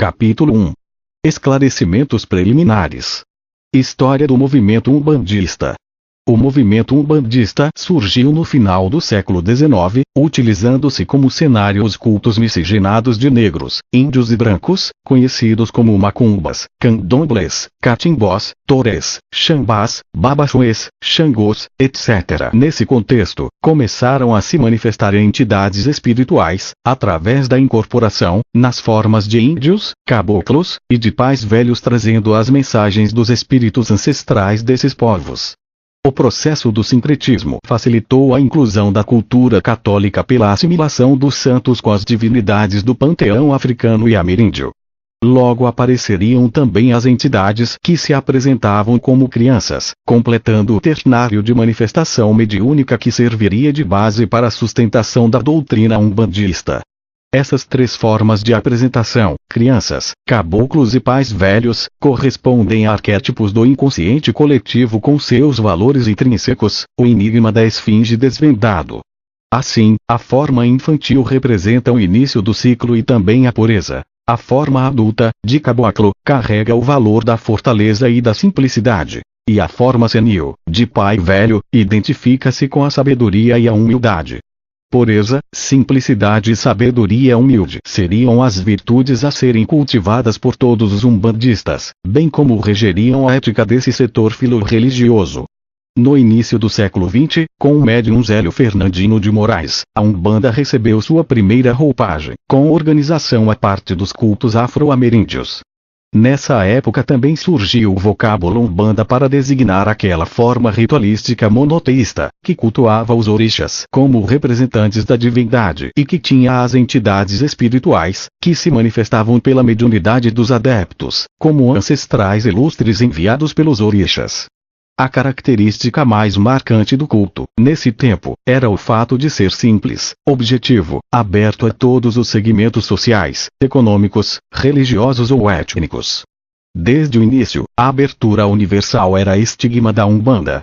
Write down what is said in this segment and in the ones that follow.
Capítulo 1. Esclarecimentos preliminares. História do movimento umbandista. O movimento umbandista surgiu no final do século XIX, utilizando-se como cenário os cultos miscigenados de negros, índios e brancos, conhecidos como macumbas, candomblés, catimbós, torés, xambás, babaxuês, xangôs, etc. Nesse contexto, começaram a se manifestar entidades espirituais, através da incorporação, nas formas de índios, caboclos, e de pais velhos trazendo as mensagens dos espíritos ancestrais desses povos. O processo do sincretismo facilitou a inclusão da cultura católica pela assimilação dos santos com as divindades do panteão africano e ameríndio. Logo apareceriam também as entidades que se apresentavam como crianças, completando o ternário de manifestação mediúnica que serviria de base para a sustentação da doutrina umbandista. Essas três formas de apresentação, crianças, caboclos e pais velhos, correspondem a arquétipos do inconsciente coletivo com seus valores intrínsecos, o enigma da esfinge desvendado. Assim, a forma infantil representa o início do ciclo e também a pureza. A forma adulta, de caboclo, carrega o valor da fortaleza e da simplicidade. E a forma senil, de pai velho, identifica-se com a sabedoria e a humildade. Pureza, simplicidade e sabedoria humilde seriam as virtudes a serem cultivadas por todos os umbandistas, bem como regeriam a ética desse setor filo-religioso. No início do século XX, com o médium Zélio Fernandino de Moraes, a Umbanda recebeu sua primeira roupagem, com organização à parte dos cultos afro-ameríndios. Nessa época também surgiu o vocábulo Umbanda para designar aquela forma ritualística monoteísta, que cultuava os orixás como representantes da divindade e que tinha as entidades espirituais, que se manifestavam pela mediunidade dos adeptos, como ancestrais ilustres enviados pelos orixás. A característica mais marcante do culto, nesse tempo, era o fato de ser simples, objetivo, aberto a todos os segmentos sociais, econômicos, religiosos ou étnicos. Desde o início, a abertura universal era estigma da Umbanda.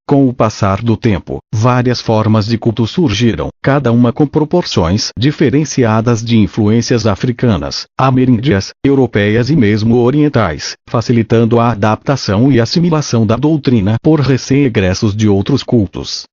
Com o passar do tempo, várias formas de culto surgiram, cada uma com proporções diferenciadas de influências africanas, ameríndias, europeias e mesmo orientais, facilitando a adaptação e assimilação da doutrina por recém-egressos de outros cultos.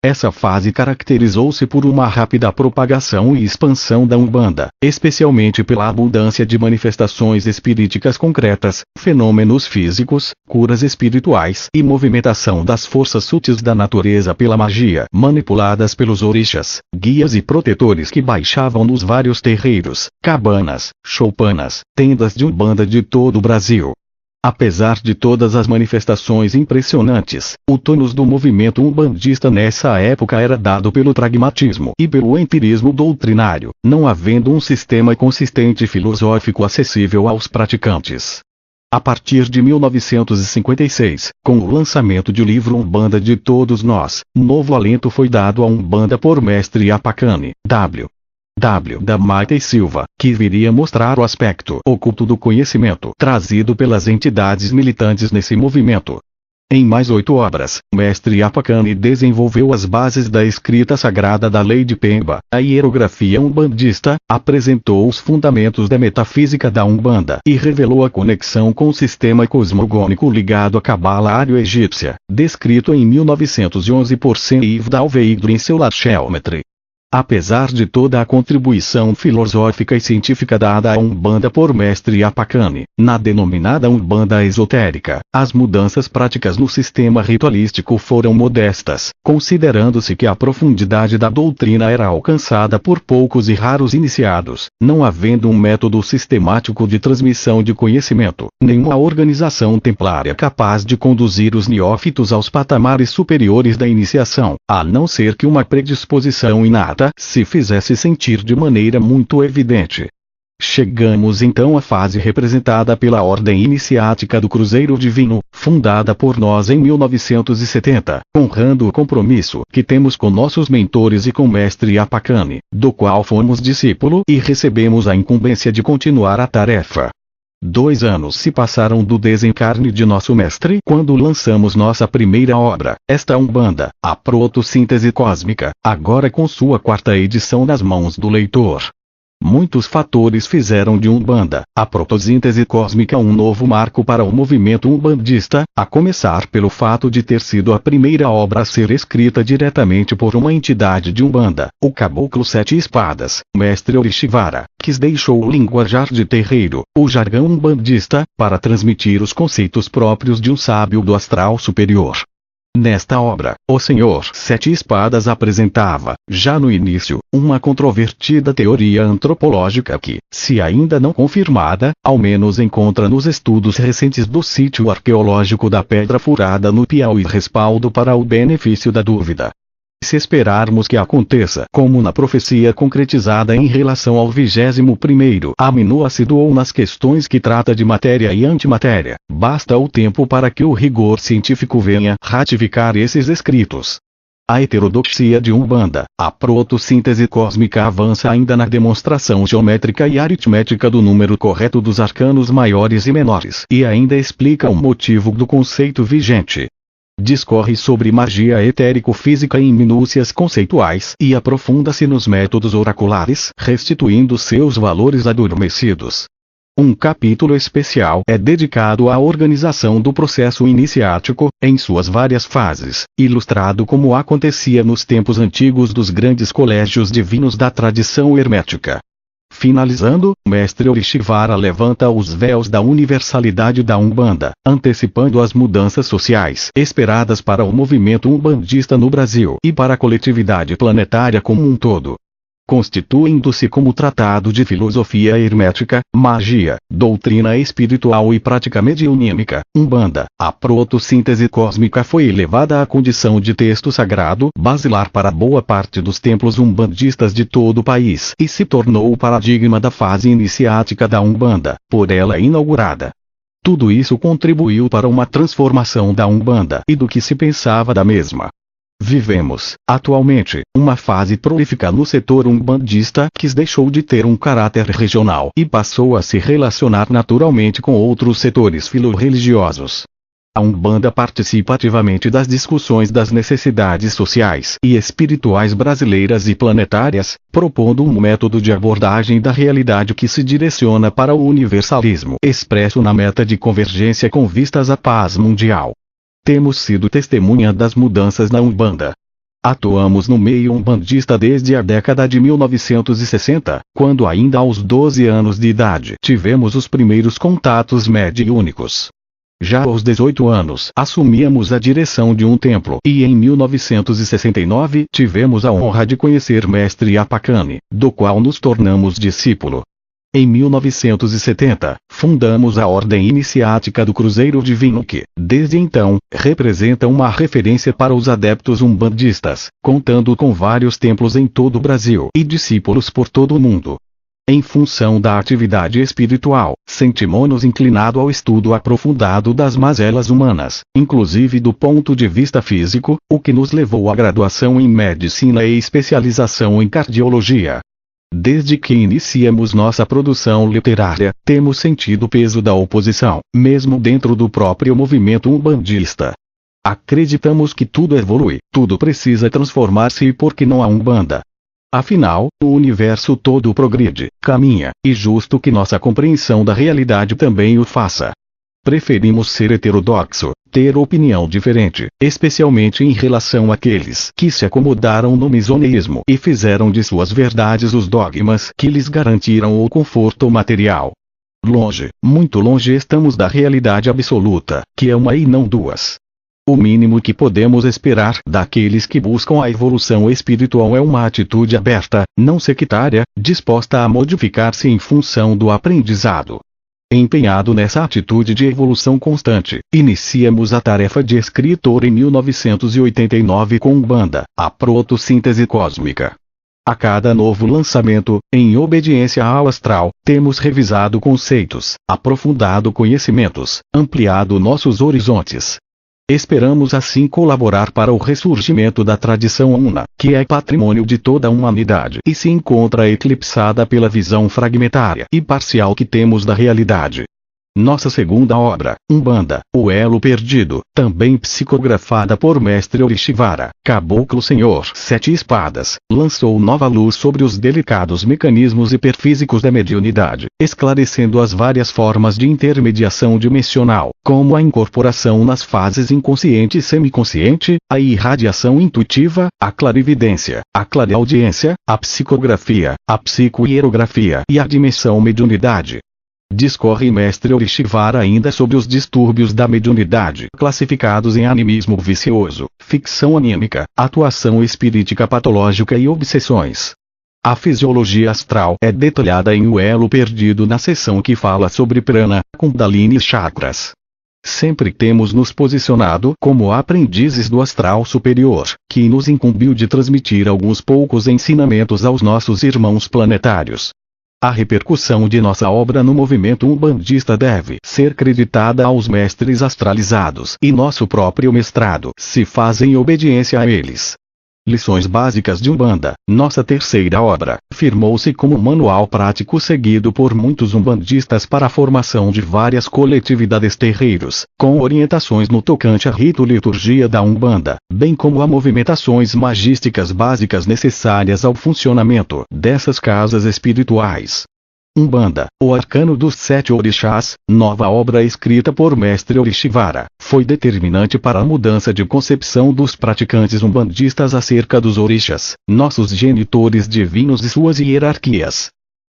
Essa fase caracterizou-se por uma rápida propagação e expansão da Umbanda, especialmente pela abundância de manifestações espiríticas concretas, fenômenos físicos, curas espirituais e movimentação das forças sutis da natureza pela magia, manipuladas pelos orixás, guias e protetores que baixavam nos vários terreiros, cabanas, choupanas, tendas de Umbanda de todo o Brasil. Apesar de todas as manifestações impressionantes, o tônus do movimento umbandista nessa época era dado pelo pragmatismo e pelo empirismo doutrinário, não havendo um sistema consistente filosófico acessível aos praticantes. A partir de 1956, com o lançamento do livro Umbanda de Todos Nós, novo alento foi dado à Umbanda por Mestre Apacane, W. da Mata e Silva, que viria mostrar o aspecto oculto do conhecimento trazido pelas entidades militantes nesse movimento. Em mais 8 obras, Mestre Apacane desenvolveu as bases da escrita sagrada da Lei de Pemba, a hierografia umbandista, apresentou os fundamentos da metafísica da Umbanda e revelou a conexão com o sistema cosmogônico ligado à cabala ário-egípcia, descrito em 1911 por Yves Dalveigre em seu La Geometrie. Apesar de toda a contribuição filosófica e científica dada à Umbanda por Mestre Apacane, na denominada Umbanda esotérica, as mudanças práticas no sistema ritualístico foram modestas, considerando-se que a profundidade da doutrina era alcançada por poucos e raros iniciados, não havendo um método sistemático de transmissão de conhecimento, nenhuma organização templária capaz de conduzir os neófitos aos patamares superiores da iniciação, a não ser que uma predisposição inata se fizesse sentir de maneira muito evidente. Chegamos então à fase representada pela Ordem Iniciática do Cruzeiro Divino, fundada por nós em 1970, honrando o compromisso que temos com nossos mentores e com Mestre Apacane, do qual fomos discípulo e recebemos a incumbência de continuar a tarefa. 2 anos se passaram do desencarne de nosso mestre quando lançamos nossa primeira obra, esta Umbanda, a Protossíntese Cósmica, agora com sua 4ª edição nas mãos do leitor. Muitos fatores fizeram de Umbanda, a protossíntese cósmica, um novo marco para o movimento umbandista, a começar pelo fato de ter sido a primeira obra a ser escrita diretamente por uma entidade de Umbanda, o Caboclo Sete Espadas, Mestre Orixivara, que deixou o linguajar de terreiro, o jargão umbandista, para transmitir os conceitos próprios de um sábio do astral superior. Nesta obra, o Senhor Sete Espadas apresentava, já no início, uma controvertida teoria antropológica que, se ainda não confirmada, ao menos encontra nos estudos recentes do sítio arqueológico da Pedra Furada no Piauí respaldo para o benefício da dúvida. Se esperarmos que aconteça como na profecia concretizada em relação ao 21º aminoácido ou nas questões que trata de matéria e antimatéria, basta o tempo para que o rigor científico venha ratificar esses escritos. A heterodoxia de Umbanda, a protossíntese cósmica avança ainda na demonstração geométrica e aritmética do número correto dos arcanos maiores e menores e ainda explica o motivo do conceito vigente. Discorre sobre magia etérico-física em minúcias conceituais e aprofunda-se nos métodos oraculares, restituindo seus valores adormecidos. Um capítulo especial é dedicado à organização do processo iniciático, em suas várias fases, ilustrado como acontecia nos tempos antigos dos grandes colégios divinos da tradição hermética. Finalizando, Mestre Orixivara levanta os véus da universalidade da Umbanda, antecipando as mudanças sociais esperadas para o movimento umbandista no Brasil e para a coletividade planetária como um todo. Constituindo-se como tratado de filosofia hermética, magia, doutrina espiritual e prática mediunímica, Umbanda, a protossíntese cósmica foi elevada à condição de texto sagrado basilar para boa parte dos templos umbandistas de todo o país e se tornou o paradigma da fase iniciática da Umbanda, por ela inaugurada. Tudo isso contribuiu para uma transformação da Umbanda e do que se pensava da mesma. Vivemos, atualmente, uma fase prolífica no setor umbandista que deixou de ter um caráter regional e passou a se relacionar naturalmente com outros setores filorreligiosos. A Umbanda participa ativamente das discussões das necessidades sociais e espirituais brasileiras e planetárias, propondo um método de abordagem da realidade que se direciona para o universalismo expresso na meta de convergência com vistas à paz mundial. Temos sido testemunha das mudanças na Umbanda. Atuamos no meio umbandista desde a década de 1960, quando ainda aos 12 anos de idade tivemos os primeiros contatos mediúnicos. Já aos 18 anos assumíamos a direção de um templo e em 1969 tivemos a honra de conhecer Mestre Apacane, do qual nos tornamos discípulo. Em 1970, fundamos a Ordem Iniciática do Cruzeiro Divino que, desde então, representa uma referência para os adeptos umbandistas, contando com vários templos em todo o Brasil e discípulos por todo o mundo. Em função da atividade espiritual, sentimos-nos inclinados ao estudo aprofundado das mazelas humanas, inclusive do ponto de vista físico, o que nos levou à graduação em medicina e especialização em cardiologia. Desde que iniciamos nossa produção literária, temos sentido o peso da oposição, mesmo dentro do próprio movimento umbandista. Acreditamos que tudo evolui, tudo precisa transformar-se e porque não há Umbanda. Afinal, o universo todo progride, caminha, e justo que nossa compreensão da realidade também o faça. Preferimos ser heterodoxo, ter opinião diferente, especialmente em relação àqueles que se acomodaram no misoneísmo e fizeram de suas verdades os dogmas que lhes garantiram o conforto material. Longe, muito longe estamos da realidade absoluta, que é uma e não duas. O mínimo que podemos esperar daqueles que buscam a evolução espiritual é uma atitude aberta, não sectária, disposta a modificar-se em função do aprendizado. Empenhado nessa atitude de evolução constante, iniciamos a tarefa de escritor em 1989 com Umbanda, a protossíntese cósmica. A cada novo lançamento, em obediência ao astral, temos revisado conceitos, aprofundado conhecimentos, ampliado nossos horizontes. Esperamos assim colaborar para o ressurgimento da tradição una, que é patrimônio de toda a humanidade e se encontra eclipsada pela visão fragmentária e parcial que temos da realidade. Nossa segunda obra, Umbanda, O Elo Perdido, também psicografada por Mestre Orixivara, Caboclo Senhor Sete Espadas, lançou nova luz sobre os delicados mecanismos hiperfísicos da mediunidade, esclarecendo as várias formas de intermediação dimensional, como a incorporação nas fases inconsciente e semiconsciente, a irradiação intuitiva, a clarividência, a clareaudiência, a psicografia, a psicohierografia e a dimensão mediunidade. Discorre Mestre Orixivara ainda sobre os distúrbios da mediunidade, classificados em animismo vicioso, ficção anímica, atuação espirítica patológica e obsessões. A fisiologia astral é detalhada em O Elo Perdido na seção que fala sobre prana, kundalini e chakras. Sempre temos nos posicionado como aprendizes do astral superior, que nos incumbiu de transmitir alguns poucos ensinamentos aos nossos irmãos planetários. A repercussão de nossa obra no movimento umbandista deve ser creditada aos mestres astralizados e nosso próprio mestrado se faz em obediência a eles. Lições Básicas de Umbanda, nossa terceira obra, firmou-se como manual prático seguido por muitos umbandistas para a formação de várias coletividades terreiros, com orientações no tocante à rito-liturgia da Umbanda, bem como a movimentações magísticas básicas necessárias ao funcionamento dessas casas espirituais. Umbanda, o Arcano dos Sete Orixás, nova obra escrita por Mestre Orixivara, foi determinante para a mudança de concepção dos praticantes umbandistas acerca dos orixás, nossos genitores divinos e suas hierarquias.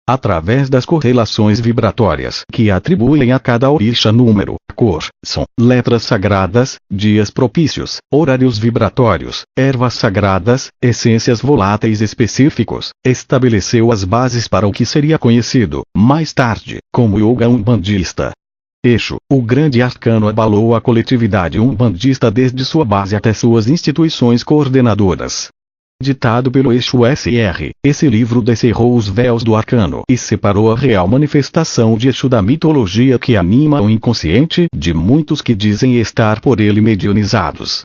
Através das correlações vibratórias que atribuem a cada orixá número, cor, som, letras sagradas, dias propícios, horários vibratórios, ervas sagradas, essências voláteis específicos, estabeleceu as bases para o que seria conhecido, mais tarde, como Yoga Umbandista. Exu, o grande arcano abalou a coletividade umbandista desde sua base até suas instituições coordenadoras. Ditado pelo Exu SR, esse livro descerrou os véus do arcano e separou a real manifestação de Exu da mitologia que anima o inconsciente de muitos que dizem estar por ele mediunizados.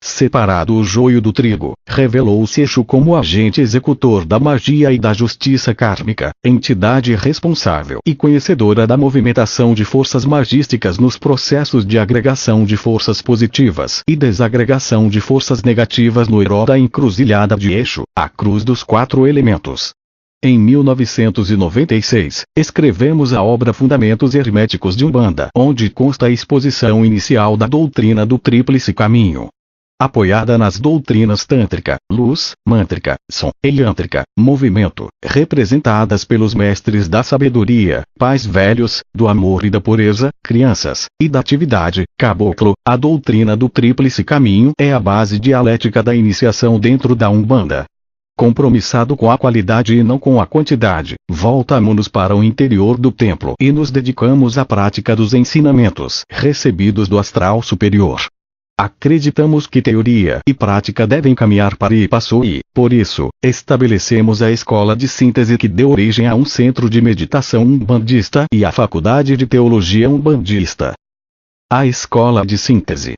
Separado o joio do trigo, revelou-se Exu como agente executor da magia e da justiça kármica, entidade responsável e conhecedora da movimentação de forças magísticas nos processos de agregação de forças positivas e desagregação de forças negativas no herói da encruzilhada de Exu, a cruz dos quatro elementos. Em 1996, escrevemos a obra Fundamentos Herméticos de Umbanda, onde consta a exposição inicial da doutrina do Tríplice Caminho. Apoiada nas doutrinas tântrica, luz, mântrica, som e yântrica, movimento, representadas pelos mestres da sabedoria, pais velhos, do amor e da pureza, crianças, e da atividade, caboclo, a doutrina do Tríplice Caminho é a base dialética da iniciação dentro da Umbanda. Compromissado com a qualidade e não com a quantidade, voltamo-nos para o interior do templo e nos dedicamos à prática dos ensinamentos recebidos do astral superior. Acreditamos que teoria e prática devem caminhar para e passo e, por isso, estabelecemos a Escola de Síntese que deu origem a um centro de meditação umbandista e a Faculdade de Teologia Umbandista. A Escola de Síntese.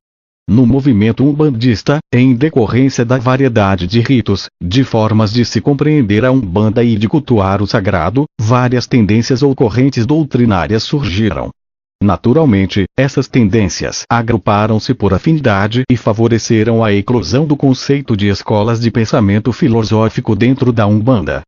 No movimento umbandista, em decorrência da variedade de ritos, de formas de se compreender a Umbanda e de cultuar o sagrado, várias tendências ou correntes doutrinárias surgiram. Naturalmente, essas tendências agruparam-se por afinidade e favoreceram a eclosão do conceito de escolas de pensamento filosófico dentro da Umbanda.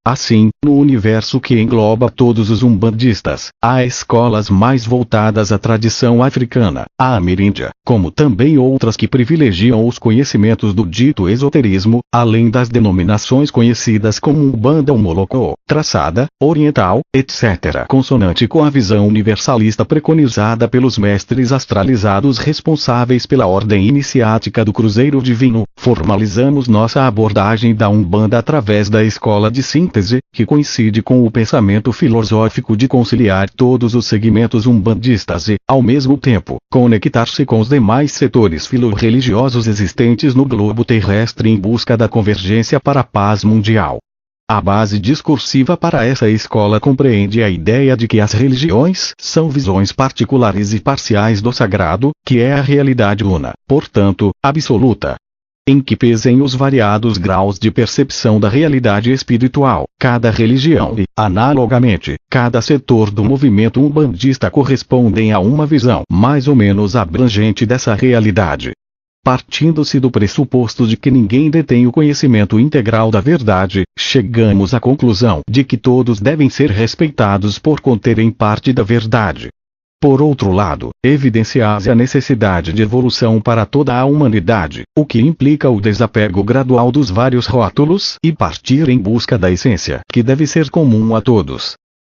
Assim, no universo que engloba todos os umbandistas, há escolas mais voltadas à tradição africana, a ameríndia, como também outras que privilegiam os conhecimentos do dito esoterismo, além das denominações conhecidas como Umbanda ou Molocô, traçada, oriental, etc. Consonante com a visão universalista preconizada pelos mestres astralizados responsáveis pela ordem iniciática do Cruzeiro Divino, formalizamos nossa abordagem da Umbanda através da Escola de Síntese, que coincide com o pensamento filosófico de conciliar todos os segmentos umbandistas e, ao mesmo tempo, conectar-se com os demais setores filo-religiosos existentes no globo terrestre em busca da convergência para a paz mundial. A base discursiva para essa escola compreende a ideia de que as religiões são visões particulares e parciais do sagrado, que é a realidade una, portanto, absoluta. em que pesem os variados graus de percepção da realidade espiritual. Cada religião e, analogamente, cada setor do movimento umbandista correspondem a uma visão mais ou menos abrangente dessa realidade. Partindo-se do pressuposto de que ninguém detém o conhecimento integral da verdade, chegamos à conclusão de que todos devem ser respeitados por conterem parte da verdade. Por outro lado, evidencia-se a necessidade de evolução para toda a humanidade, o que implica o desapego gradual dos vários rótulos e partir em busca da essência que deve ser comum a todos.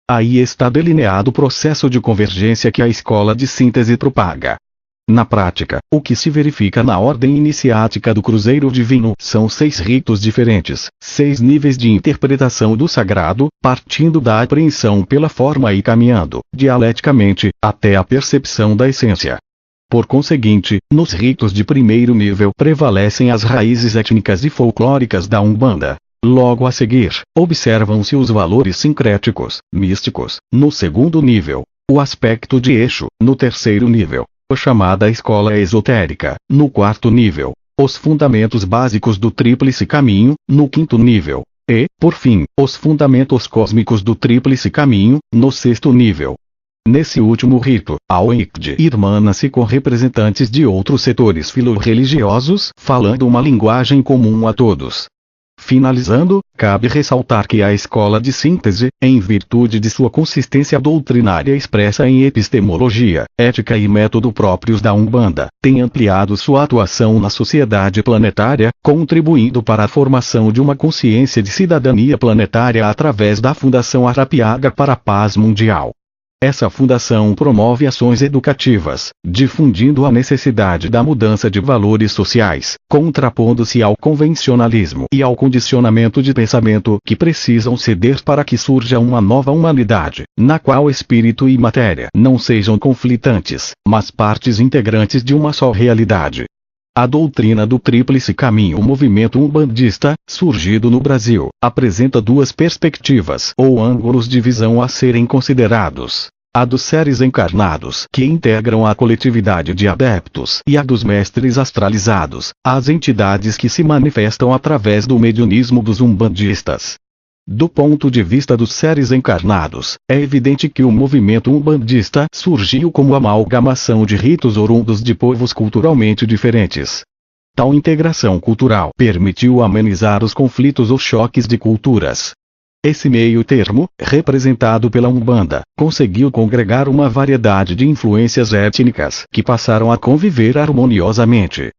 Aí está delineado o processo de convergência que a escola de síntese propaga. Na prática, o que se verifica na ordem iniciática do Cruzeiro Divino são 6 ritos diferentes, 6 níveis de interpretação do sagrado, partindo da apreensão pela forma e caminhando, dialeticamente, até a percepção da essência. Por conseguinte, nos ritos de primeiro nível prevalecem as raízes étnicas e folclóricas da Umbanda. Logo a seguir, observam-se os valores sincréticos, místicos, no segundo nível, o aspecto de eixo, no terceiro nível, a chamada escola esotérica, no quarto nível, os fundamentos básicos do Tríplice Caminho, no quinto nível, e, por fim, os fundamentos cósmicos do Tríplice Caminho, no sexto nível. Nesse último rito, a OICD irmana-se com representantes de outros setores filorreligiosos, falando uma linguagem comum a todos. Finalizando, cabe ressaltar que a escola de síntese, em virtude de sua consistência doutrinária expressa em epistemologia, ética e método próprios da Umbanda, tem ampliado sua atuação na sociedade planetária, contribuindo para a formação de uma consciência de cidadania planetária através da Fundação Arapiaga para a Paz Mundial. Essa fundação promove ações educativas, difundindo a necessidade da mudança de valores sociais, contrapondo-se ao convencionalismo e ao condicionamento de pensamento que precisam ceder para que surja uma nova humanidade, na qual espírito e matéria não sejam conflitantes, mas partes integrantes de uma só realidade. A doutrina do Tríplice Caminho, o movimento umbandista, surgido no Brasil, apresenta 2 perspectivas ou ângulos de visão a serem considerados. A dos seres encarnados que integram a coletividade de adeptos e a dos mestres astralizados, as entidades que se manifestam através do mediunismo dos umbandistas. Do ponto de vista dos seres encarnados, é evidente que o movimento umbandista surgiu como amalgamação de ritos orundos de povos culturalmente diferentes. Tal integração cultural permitiu amenizar os conflitos ou choques de culturas. Esse meio termo, representado pela Umbanda, conseguiu congregar uma variedade de influências étnicas que passaram a conviver harmoniosamente.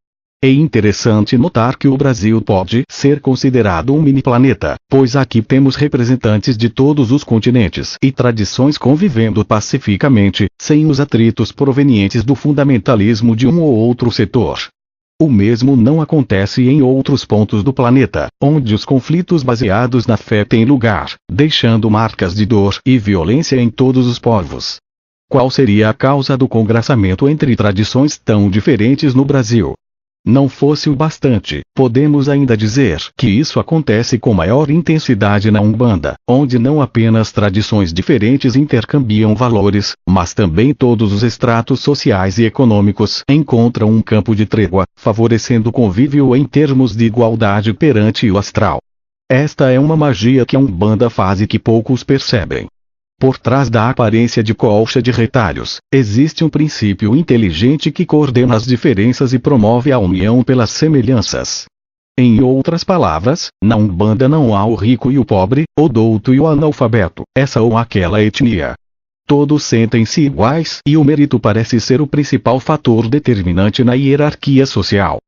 É interessante notar que o Brasil pode ser considerado um mini-planeta, pois aqui temos representantes de todos os continentes e tradições convivendo pacificamente, sem os atritos provenientes do fundamentalismo de um ou outro setor. O mesmo não acontece em outros pontos do planeta, onde os conflitos baseados na fé têm lugar, deixando marcas de dor e violência em todos os povos. Qual seria a causa do congraçamento entre tradições tão diferentes no Brasil? Não fosse o bastante, podemos ainda dizer que isso acontece com maior intensidade na Umbanda, onde não apenas tradições diferentes intercambiam valores, mas também todos os estratos sociais e econômicos encontram um campo de trégua, favorecendo o convívio em termos de igualdade perante o astral. Esta é uma magia que a Umbanda faz e que poucos percebem. Por trás da aparência de colcha de retalhos, existe um princípio inteligente que coordena as diferenças e promove a união pelas semelhanças. Em outras palavras, na Umbanda não há o rico e o pobre, o douto e o analfabeto, essa ou aquela etnia. Todos sentem-se iguais e o mérito parece ser o principal fator determinante na hierarquia social.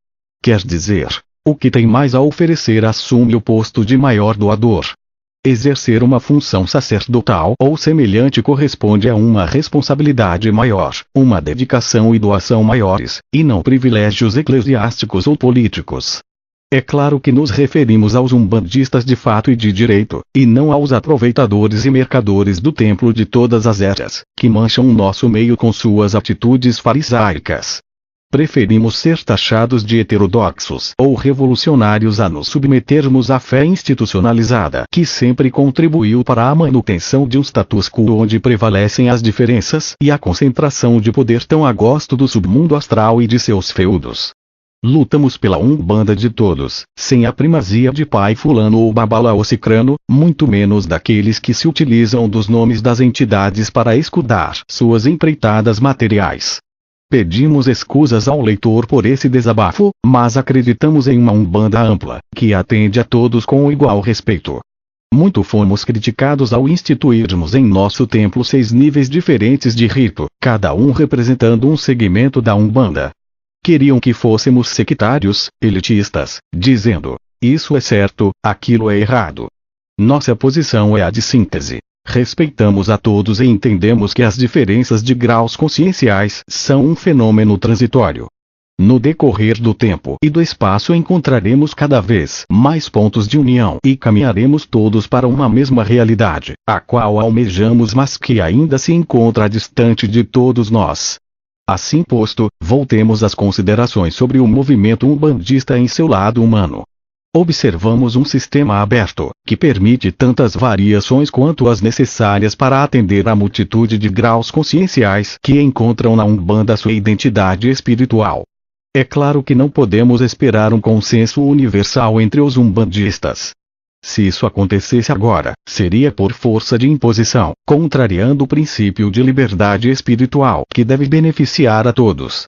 Quer dizer, o que tem mais a oferecer assume o posto de maior doador. Exercer uma função sacerdotal ou semelhante corresponde a uma responsabilidade maior, uma dedicação e doação maiores, e não privilégios eclesiásticos ou políticos. É claro que nos referimos aos umbandistas de fato e de direito, e não aos aproveitadores e mercadores do templo de todas as eras, que mancham o nosso meio com suas atitudes farisaicas. Preferimos ser taxados de heterodoxos ou revolucionários a nos submetermos à fé institucionalizada que sempre contribuiu para a manutenção de um status quo onde prevalecem as diferenças e a concentração de poder tão a gosto do submundo astral e de seus feudos. Lutamos pela Umbanda de todos, sem a primazia de pai fulano ou babala ou cicrano, muito menos daqueles que se utilizam dos nomes das entidades para escudar suas empreitadas materiais. Pedimos escusas ao leitor por esse desabafo, mas acreditamos em uma Umbanda ampla, que atende a todos com igual respeito. Muito fomos criticados ao instituirmos em nosso templo 6 níveis diferentes de rito, cada um representando um segmento da Umbanda. Queriam que fôssemos sectários, elitistas, dizendo: isso é certo, aquilo é errado. Nossa posição é a de síntese. Respeitamos a todos e entendemos que as diferenças de graus conscienciais são um fenômeno transitório. No decorrer do tempo e do espaço encontraremos cada vez mais pontos de união e caminharemos todos para uma mesma realidade, a qual almejamos mas que ainda se encontra distante de todos nós. Assim posto, voltemos às considerações sobre o movimento umbandista em seu lado humano. Observamos um sistema aberto, que permite tantas variações quanto as necessárias para atender à multitude de graus conscienciais que encontram na Umbanda sua identidade espiritual. É claro que não podemos esperar um consenso universal entre os umbandistas. Se isso acontecesse agora, seria por força de imposição, contrariando o princípio de liberdade espiritual que deve beneficiar a todos.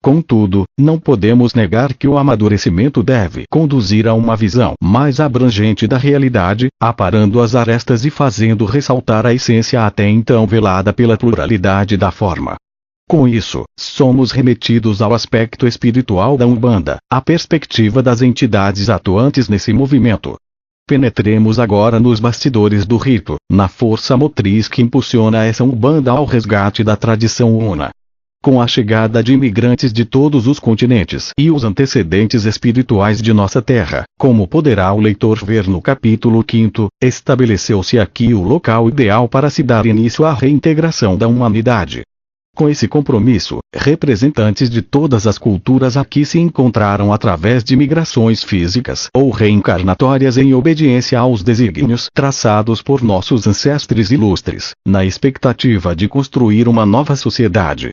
Contudo, não podemos negar que o amadurecimento deve conduzir a uma visão mais abrangente da realidade, aparando as arestas e fazendo ressaltar a essência até então velada pela pluralidade da forma. Com isso, somos remetidos ao aspecto espiritual da Umbanda, a perspectiva das entidades atuantes nesse movimento. Penetremos agora nos bastidores do rito, na força motriz que impulsiona essa Umbanda ao resgate da tradição una. Com a chegada de imigrantes de todos os continentes e os antecedentes espirituais de nossa terra, como poderá o leitor ver no capítulo 5, estabeleceu-se aqui o local ideal para se dar início à reintegração da humanidade. Com esse compromisso, representantes de todas as culturas aqui se encontraram através de migrações físicas ou reencarnatórias em obediência aos desígnios traçados por nossos ancestres ilustres, na expectativa de construir uma nova sociedade.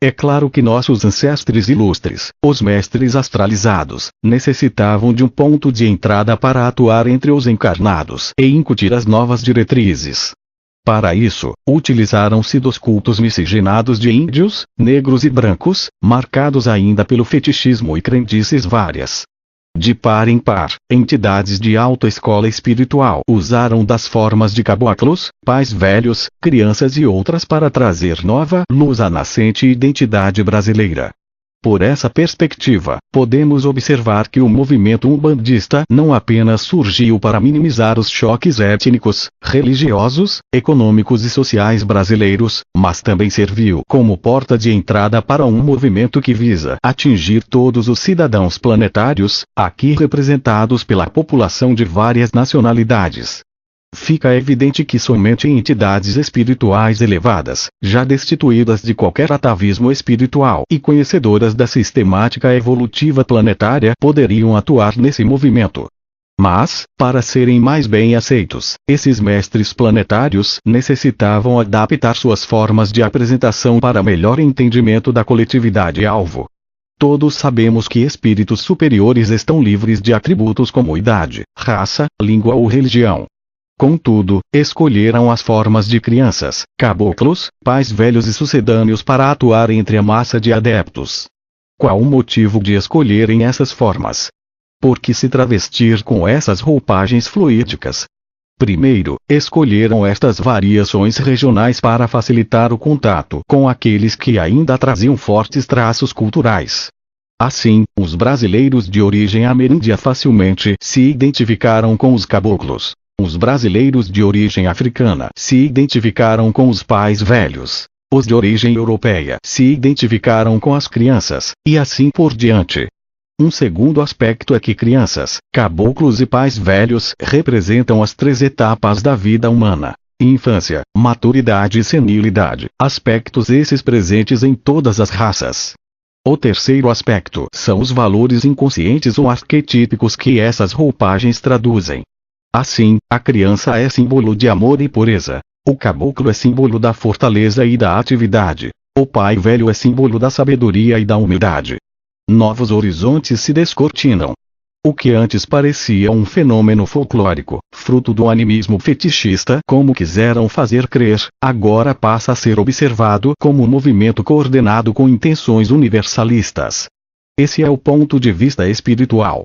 É claro que nossos ancestres ilustres, os mestres astralizados, necessitavam de um ponto de entrada para atuar entre os encarnados e incutir as novas diretrizes. Para isso, utilizaram-se dos cultos miscigenados de índios, negros e brancos, marcados ainda pelo fetichismo e crendices várias. De par em par, entidades de alta escola espiritual usaram das formas de caboclos, pais velhos, crianças e outras para trazer nova luz à nascente identidade brasileira. Por essa perspectiva, podemos observar que o movimento umbandista não apenas surgiu para minimizar os choques étnicos, religiosos, econômicos e sociais brasileiros, mas também serviu como porta de entrada para um movimento que visa atingir todos os cidadãos planetários, aqui representados pela população de várias nacionalidades. Fica evidente que somente entidades espirituais elevadas, já destituídas de qualquer atavismo espiritual e conhecedoras da sistemática evolutiva planetária, poderiam atuar nesse movimento. Mas, para serem mais bem aceitos, esses mestres planetários necessitavam adaptar suas formas de apresentação para melhor entendimento da coletividade-alvo. Todos sabemos que espíritos superiores estão livres de atributos como idade, raça, língua ou religião. Contudo, escolheram as formas de crianças, caboclos, pais velhos e sucedâneos para atuar entre a massa de adeptos. Qual o motivo de escolherem essas formas? Por que se travestir com essas roupagens fluídicas? Primeiro, escolheram estas variações regionais para facilitar o contato com aqueles que ainda traziam fortes traços culturais. Assim, os brasileiros de origem ameríndia facilmente se identificaram com os caboclos. Os brasileiros de origem africana se identificaram com os pais velhos. Os de origem europeia se identificaram com as crianças, e assim por diante. Um segundo aspecto é que crianças, caboclos e pais velhos representam as 3 etapas da vida humana: infância, maturidade e senilidade, aspectos esses presentes em todas as raças. O terceiro aspecto são os valores inconscientes ou arquetípicos que essas roupagens traduzem. Assim, a criança é símbolo de amor e pureza. O caboclo é símbolo da fortaleza e da atividade. O pai velho é símbolo da sabedoria e da humildade. novos horizontes se descortinam. O que antes parecia um fenômeno folclórico, fruto do animismo fetichista como quiseram fazer crer, agora passa a ser observado como um movimento coordenado com intenções universalistas. Esse é o ponto de vista espiritual.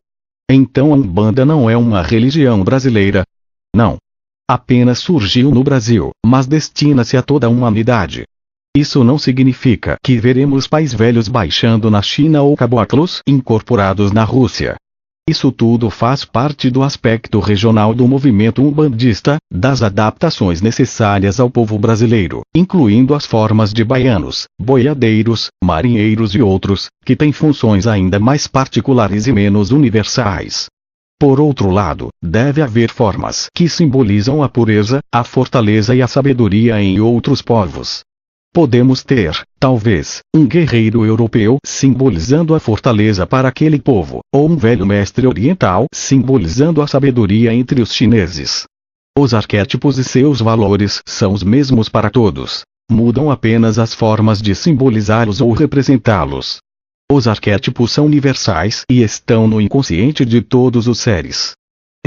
Então a Umbanda não é uma religião brasileira. Não. Apenas surgiu no Brasil, mas destina-se a toda a humanidade. Isso não significa que veremos pais velhos baixando na China ou caboclos incorporados na Rússia. Isso tudo faz parte do aspecto regional do movimento umbandista, das adaptações necessárias ao povo brasileiro, incluindo as formas de baianos, boiadeiros, marinheiros e outros, que têm funções ainda mais particulares e menos universais. Por outro lado, deve haver formas que simbolizam a pureza, a fortaleza e a sabedoria em outros povos. Podemos ter, talvez, um guerreiro europeu simbolizando a fortaleza para aquele povo, ou um velho mestre oriental simbolizando a sabedoria entre os chineses. Os arquétipos e seus valores são os mesmos para todos. Mudam apenas as formas de simbolizá-los ou representá-los. Os arquétipos são universais e estão no inconsciente de todos os seres.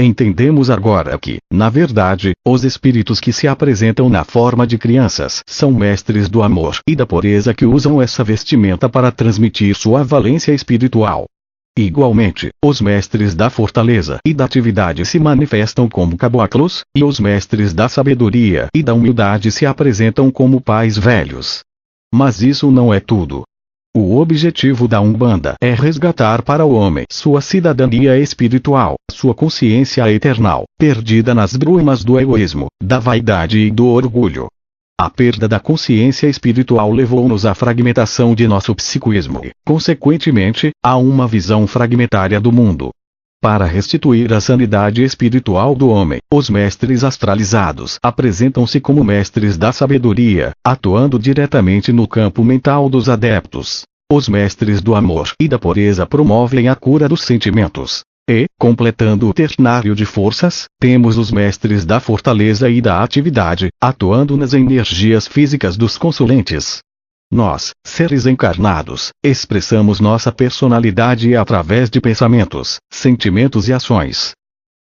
Entendemos agora que, na verdade, os espíritos que se apresentam na forma de crianças são mestres do amor e da pureza que usam essa vestimenta para transmitir sua valência espiritual. Igualmente, os mestres da fortaleza e da atividade se manifestam como caboclos, e os mestres da sabedoria e da humildade se apresentam como pais velhos. Mas isso não é tudo. O objetivo da Umbanda é resgatar para o homem sua cidadania espiritual, sua consciência eternal, perdida nas brumas do egoísmo, da vaidade e do orgulho. A perda da consciência espiritual levou-nos à fragmentação de nosso psiquismo e, consequentemente, a uma visão fragmentária do mundo. Para restituir a sanidade espiritual do homem, os mestres astralizados apresentam-se como mestres da sabedoria, atuando diretamente no campo mental dos adeptos. Os mestres do amor e da pureza promovem a cura dos sentimentos. E, completando o ternário de forças, temos os mestres da fortaleza e da atividade, atuando nas energias físicas dos consulentes. Nós, seres encarnados, expressamos nossa personalidade através de pensamentos, sentimentos e ações.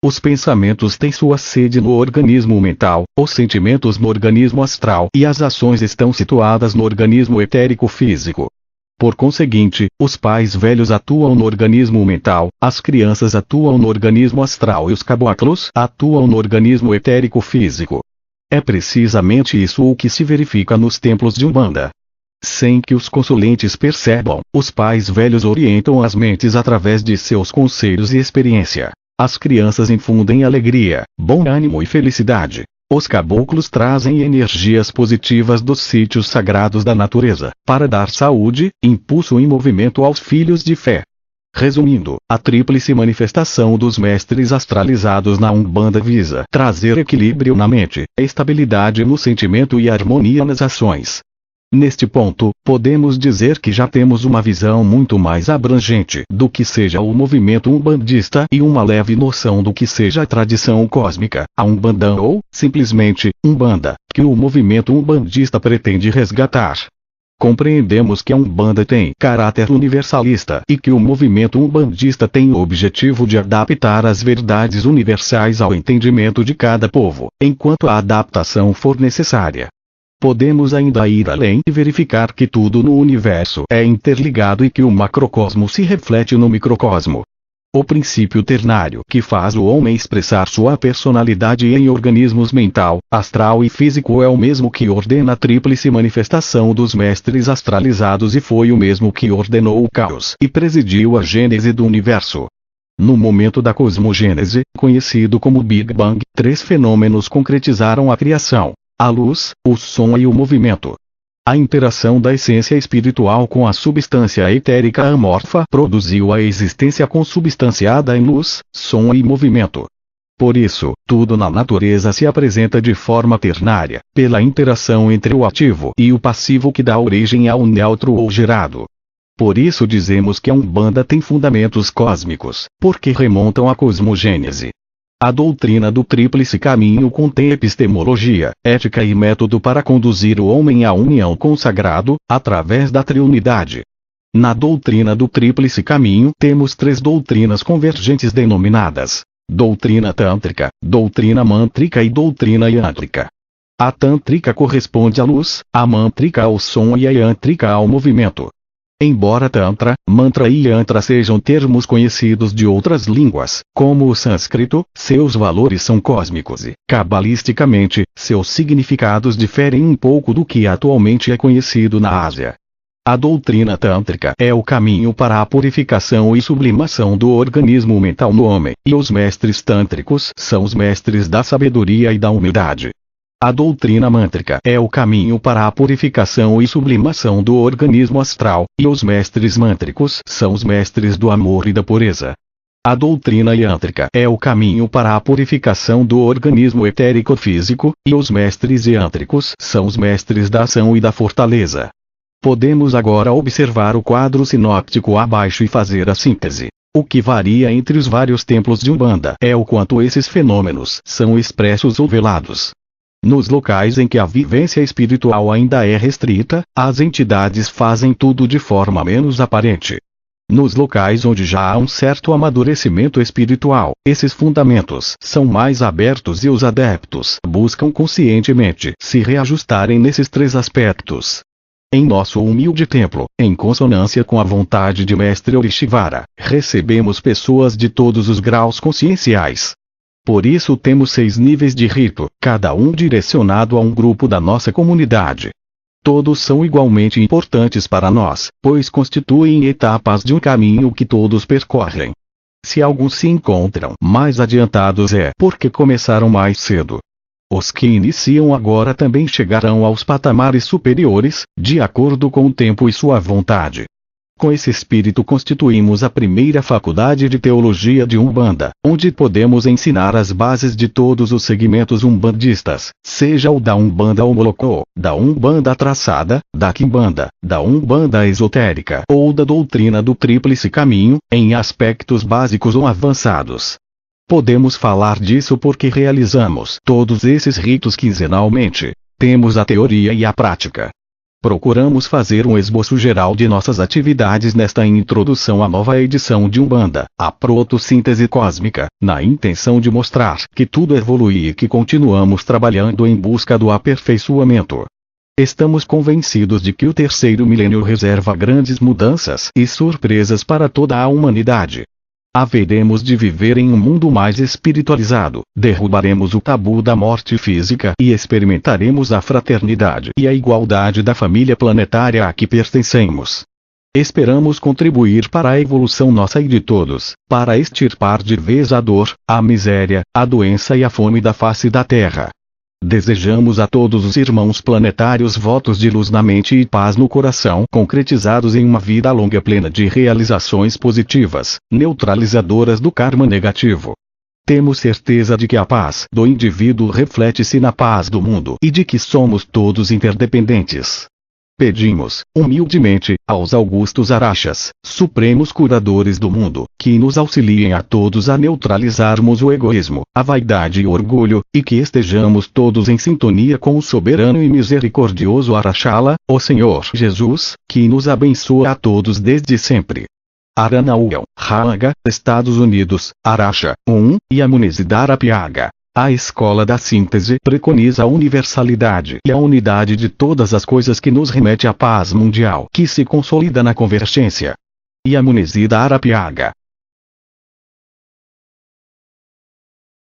Os pensamentos têm sua sede no organismo mental, os sentimentos no organismo astral e as ações estão situadas no organismo etérico físico. Por conseguinte, os pais velhos atuam no organismo mental, as crianças atuam no organismo astral e os caboclos atuam no organismo etérico físico. É precisamente isso o que se verifica nos templos de Umbanda. Sem que os consulentes percebam, os pais velhos orientam as mentes através de seus conselhos e experiência. As crianças infundem alegria, bom ânimo e felicidade. Os caboclos trazem energias positivas dos sítios sagrados da natureza, para dar saúde, impulso e movimento aos filhos de fé. Resumindo, a tríplice manifestação dos mestres astralizados na Umbanda visa trazer equilíbrio na mente, estabilidade no sentimento e harmonia nas ações. Neste ponto, podemos dizer que já temos uma visão muito mais abrangente do que seja o movimento umbandista e uma leve noção do que seja a tradição cósmica, a Umbanda ou, simplesmente, Umbanda, que o movimento umbandista pretende resgatar. Compreendemos que a Umbanda tem caráter universalista e que o movimento umbandista tem o objetivo de adaptar as verdades universais ao entendimento de cada povo, enquanto a adaptação for necessária. Podemos ainda ir além e verificar que tudo no universo é interligado e que o macrocosmo se reflete no microcosmo. O princípio ternário que faz o homem expressar sua personalidade em organismos mental, astral e físico é o mesmo que ordena a tríplice manifestação dos mestres astralizados e foi o mesmo que ordenou o caos e presidiu a gênese do universo. No momento da cosmogênese, conhecido como Big Bang, 3 fenômenos concretizaram a criação: a luz, o som e o movimento. A interação da essência espiritual com a substância etérica amorfa produziu a existência consubstanciada em luz, som e movimento. Por isso, tudo na natureza se apresenta de forma ternária, pela interação entre o ativo e o passivo que dá origem ao neutro ou gerado. Por isso dizemos que a Umbanda tem fundamentos cósmicos, porque remontam à cosmogênese. A doutrina do tríplice caminho contém epistemologia, ética e método para conduzir o homem à união com o sagrado, através da triunidade. Na doutrina do Tríplice Caminho temos 3 doutrinas convergentes denominadas doutrina tântrica, doutrina mântrica e doutrina yântrica. A tântrica corresponde à luz, a mântrica ao som e a yântrica ao movimento. Embora tantra, mantra e yantra sejam termos conhecidos de outras línguas, como o sânscrito, seus valores são cósmicos e, cabalisticamente, seus significados diferem um pouco do que atualmente é conhecido na Ásia. A doutrina tântrica é o caminho para a purificação e sublimação do organismo mental no homem, e os mestres tântricos são os mestres da sabedoria e da humildade. A doutrina mântrica é o caminho para a purificação e sublimação do organismo astral, e os mestres mântricos são os mestres do amor e da pureza. A doutrina yântrica é o caminho para a purificação do organismo etérico-físico, e os mestres yântricos são os mestres da ação e da fortaleza. Podemos agora observar o quadro sinóptico abaixo e fazer a síntese. O que varia entre os vários templos de Umbanda é o quanto esses fenômenos são expressos ou velados. Nos locais em que a vivência espiritual ainda é restrita, as entidades fazem tudo de forma menos aparente. Nos locais onde já há um certo amadurecimento espiritual, esses fundamentos são mais abertos e os adeptos buscam conscientemente se reajustarem nesses 3 aspectos. Em nosso humilde templo, em consonância com a vontade de Mestre Orishivara, recebemos pessoas de todos os graus conscienciais. Por isso temos 6 níveis de rito, cada um direcionado a um grupo da nossa comunidade. Todos são igualmente importantes para nós, pois constituem etapas de um caminho que todos percorrem. Se alguns se encontram mais adiantados é porque começaram mais cedo. Os que iniciam agora também chegarão aos patamares superiores, de acordo com o tempo e sua vontade. Com esse espírito constituímos a primeira faculdade de teologia de Umbanda, onde podemos ensinar as bases de todos os segmentos umbandistas, seja o da Umbanda Homolocô, da Umbanda Traçada, da Quimbanda, da Umbanda Esotérica ou da doutrina do Tríplice Caminho, em aspectos básicos ou avançados. Podemos falar disso porque realizamos todos esses ritos quinzenalmente. Temos a teoria e a prática. Procuramos fazer um esboço geral de nossas atividades nesta introdução à nova edição de Umbanda, a protossíntese cósmica, na intenção de mostrar que tudo evolui e que continuamos trabalhando em busca do aperfeiçoamento. Estamos convencidos de que o 3º milênio reserva grandes mudanças e surpresas para toda a humanidade. Haveremos de viver em um mundo mais espiritualizado, derrubaremos o tabu da morte física e experimentaremos a fraternidade e a igualdade da família planetária a que pertencemos. Esperamos contribuir para a evolução nossa e de todos, para extirpar de vez a dor, a miséria, a doença e a fome da face da Terra. Desejamos a todos os irmãos planetários votos de luz na mente e paz no coração, concretizados em uma vida longa plena de realizações positivas, neutralizadoras do karma negativo. Temos certeza de que a paz do indivíduo reflete-se na paz do mundo e de que somos todos interdependentes. Pedimos, humildemente, aos augustos Arachas, supremos curadores do mundo, que nos auxiliem a todos a neutralizarmos o egoísmo, a vaidade e o orgulho, e que estejamos todos em sintonia com o soberano e misericordioso Arachala, o Senhor Jesus, que nos abençoa a todos desde sempre. Aranauel, Raanga, Estados Unidos, Aracha, 1, e Amunezidarapiaga. A escola da síntese preconiza a universalidade e a unidade de todas as coisas que nos remete à paz mundial que se consolida na convergência. Yamunezidarapiaga.